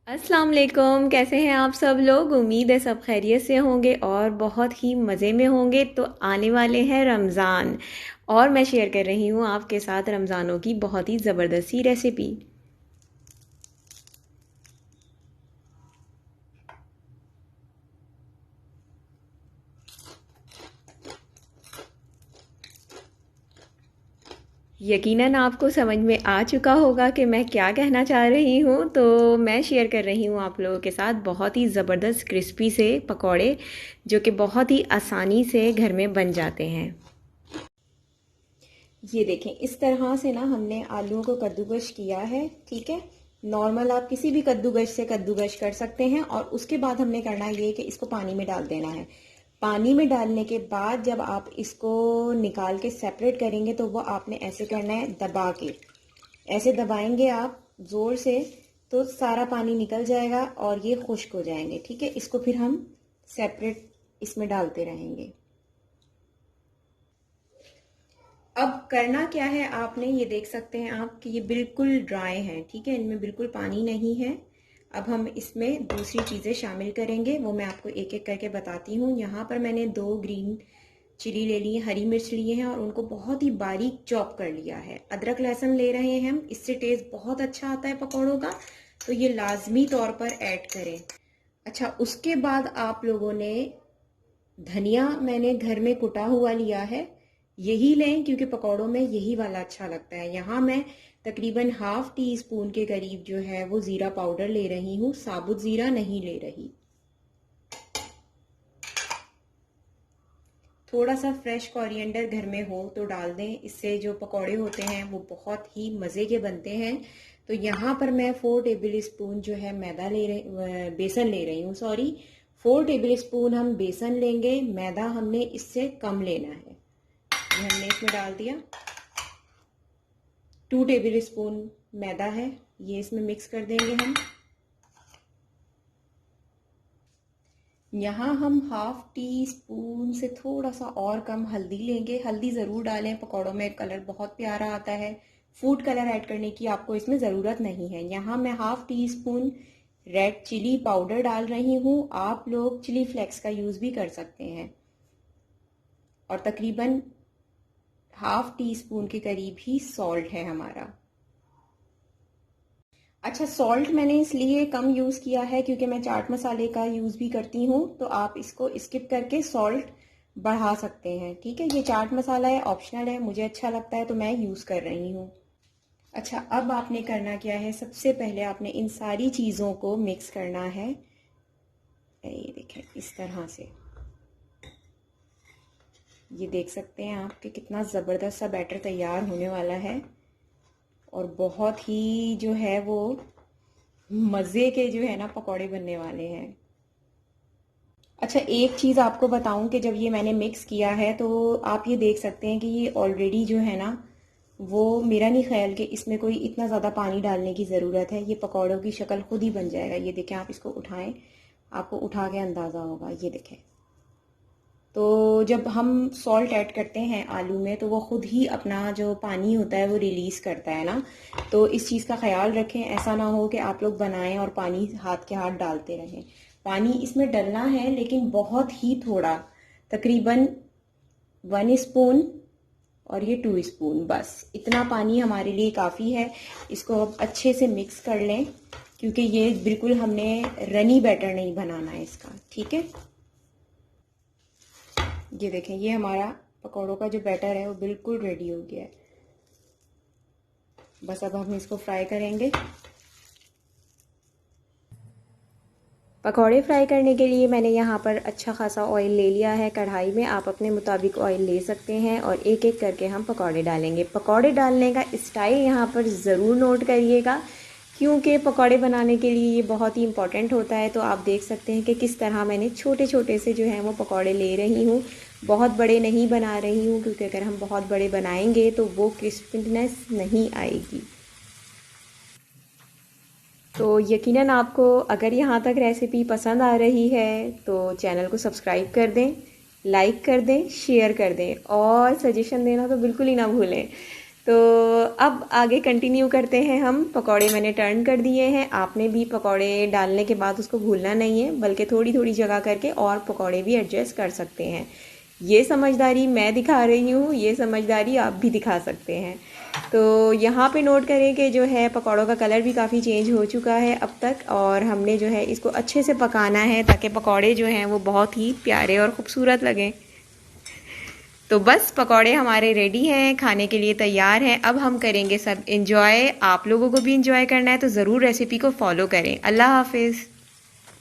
अस्सलाम वालेकुम। कैसे हैं आप सब लोग? उम्मीद है सब खैरियत से होंगे और बहुत ही मज़े में होंगे। तो आने वाले हैं रमज़ान और मैं शेयर कर रही हूँ आपके साथ रमज़ानों की बहुत ही ज़बरदस्ती रेसिपी। यकीनन आपको समझ में आ चुका होगा कि मैं क्या कहना चाह रही हूँ। तो मैं शेयर कर रही हूँ आप लोगों के साथ बहुत ही ज़बरदस्त क्रिस्पी से पकौड़े, जो कि बहुत ही आसानी से घर में बन जाते हैं। ये देखें, इस तरह से ना हमने आलूओं को कद्दूकश किया है। ठीक है, नॉर्मल आप किसी भी कद्दूकश से कद्दूकश कर सकते हैं। और उसके बाद हमने करना ये कि इसको पानी में डाल देना है। पानी में डालने के बाद जब आप इसको निकाल के सेपरेट करेंगे तो वो आपने ऐसे करना है, दबा के ऐसे दबाएंगे आप ज़ोर से, तो सारा पानी निकल जाएगा और ये खुश्क हो जाएंगे। ठीक है, इसको फिर हम सेपरेट इसमें डालते रहेंगे। अब करना क्या है आपने, ये देख सकते हैं आप कि ये बिल्कुल ड्राई हैं। ठीक है, इनमें बिल्कुल पानी नहीं है। अब हम इसमें दूसरी चीज़ें शामिल करेंगे, वो मैं आपको एक एक करके बताती हूँ। यहाँ पर मैंने 2 ग्रीन चिली ले ली, हरी मिर्च लिए हैं और उनको बहुत ही बारीक चॉप कर लिया है। अदरक लहसुन ले रहे हैं हम, इससे टेस्ट बहुत अच्छा आता है पकौड़ों का, तो ये लाजमी तौर पर ऐड करें। अच्छा, उसके बाद आप लोगों ने धनिया मैंने घर में कुटा हुआ लिया है, यही लें क्योंकि पकौड़ों में यही वाला अच्छा लगता है। यहाँ मैं तकरीबन हाफ टी स्पून के करीब जो है वो ज़ीरा पाउडर ले रही हूँ, साबुत ज़ीरा नहीं ले रही। थोड़ा सा फ्रेश कोरिएंडर घर में हो तो डाल दें, इससे जो पकौड़े होते हैं वो बहुत ही मज़े के बनते हैं। तो यहाँ पर मैं 4 टेबल स्पून जो है बेसन ले रही हूँ, सॉरी 4 टेबल स्पून हम बेसन लेंगे, मैदा हमने इससे कम लेना है। ये हमने इसमें डाल दिया। 2 टेबल स्पून मैदा है, ये इसमें मिक्स कर देंगे हम। यहाँ हम हाफ टी स्पून से थोड़ा सा और कम हल्दी लेंगे। हल्दी ज़रूर डालें, पकौड़ों में कलर बहुत प्यारा आता है। फूड कलर ऐड करने की आपको इसमें ज़रूरत नहीं है। यहाँ मैं half teaspoon red chilli powder डाल रही हूँ, आप लोग चिली फ्लेक्स का यूज़ भी कर सकते हैं। और तकरीबन हाफ टी स्पून के करीब ही सॉल्ट है हमारा। अच्छा, सॉल्ट मैंने इसलिए कम यूज़ किया है क्योंकि मैं चाट मसाले का यूज़ भी करती हूँ, तो आप इसको स्किप करके सॉल्ट बढ़ा सकते हैं। ठीक है, ये चाट मसाला है, ऑप्शनल है, मुझे अच्छा लगता है तो मैं यूज़ कर रही हूँ। अच्छा, अब आपने करना क्या है, सबसे पहले आपने इन सारी चीज़ों को मिक्स करना है। ये देखें, इस तरह से। ये देख सकते हैं आप कि कितना ज़बरदस्त सा बैटर तैयार होने वाला है और बहुत ही जो है वो मज़े के जो है ना पकौड़े बनने वाले हैं। अच्छा, एक चीज़ आपको बताऊं कि जब ये मैंने मिक्स किया है तो आप ये देख सकते हैं कि ये ऑलरेडी जो है ना, वो मेरा नहीं ख्याल कि इसमें कोई इतना ज़्यादा पानी डालने की ज़रूरत है। ये पकौड़ों की शक्ल खुद ही बन जाएगा। ये देखें, आप इसको उठाएं, आपको उठा के अंदाज़ा होगा। ये देखें, तो जब हम सॉल्ट ऐड करते हैं आलू में तो वो ख़ुद ही अपना जो पानी होता है वो रिलीज़ करता है ना। तो इस चीज़ का ख्याल रखें, ऐसा ना हो कि आप लोग बनाएं और पानी हाथ के हाथ डालते रहें। पानी इसमें डलना है लेकिन बहुत ही थोड़ा, तकरीबन 1 स्पून और ये 2 स्पून, बस इतना पानी हमारे लिए काफ़ी है। इसको अब अच्छे से मिक्स कर लें क्योंकि ये बिल्कुल हमने रनी बैटर नहीं बनाना है इसका। ठीक है, ये देखें, ये हमारा पकौड़ों का जो बैटर है वो बिल्कुल रेडी हो गया है। बस अब हम इसको फ्राई करेंगे। पकौड़े फ्राई करने के लिए मैंने यहाँ पर अच्छा खासा ऑयल ले लिया है कढ़ाई में। आप अपने मुताबिक ऑयल ले सकते हैं और एक एक करके हम पकौड़े डालेंगे। पकौड़े डालने का स्टाइल यहाँ पर ज़रूर नोट करिएगा क्योंकि पकौड़े बनाने के लिए ये बहुत ही इम्पॉर्टेंट होता है। तो आप देख सकते हैं कि किस तरह मैंने छोटे छोटे से जो हैं वो पकौड़े ले रही हूँ, बहुत बड़े नहीं बना रही हूँ क्योंकि अगर हम बहुत बड़े बनाएंगे तो वो क्रिस्पीनेस नहीं आएगी। तो यकीनन आपको अगर यहाँ तक रेसिपी पसंद आ रही है तो चैनल को सब्सक्राइब कर दें, लाइक कर दें, शेयर कर दें और सजेशन देना तो बिल्कुल ही ना भूलें। तो अब आगे कंटिन्यू करते हैं हम। पकौड़े मैंने टर्न कर दिए हैं। आपने भी पकौड़े डालने के बाद उसको भूलना नहीं है, बल्कि थोड़ी थोड़ी जगह करके और पकौड़े भी एडजस्ट कर सकते हैं। ये समझदारी मैं दिखा रही हूँ, ये समझदारी आप भी दिखा सकते हैं। तो यहाँ पे नोट करें कि जो है पकौड़ों का कलर भी काफ़ी चेंज हो चुका है अब तक, और हमने जो है इसको अच्छे से पकाना है ताकि पकौड़े जो हैं वो बहुत ही प्यारे और ख़ूबसूरत लगें। तो बस पकौड़े हमारे रेडी हैं, खाने के लिए तैयार हैं। अब हम करेंगे सब इंजॉय। आप लोगों को भी इंजॉय करना है तो ज़रूर रेसिपी को फॉलो करें। अल्लाह हाफिज़।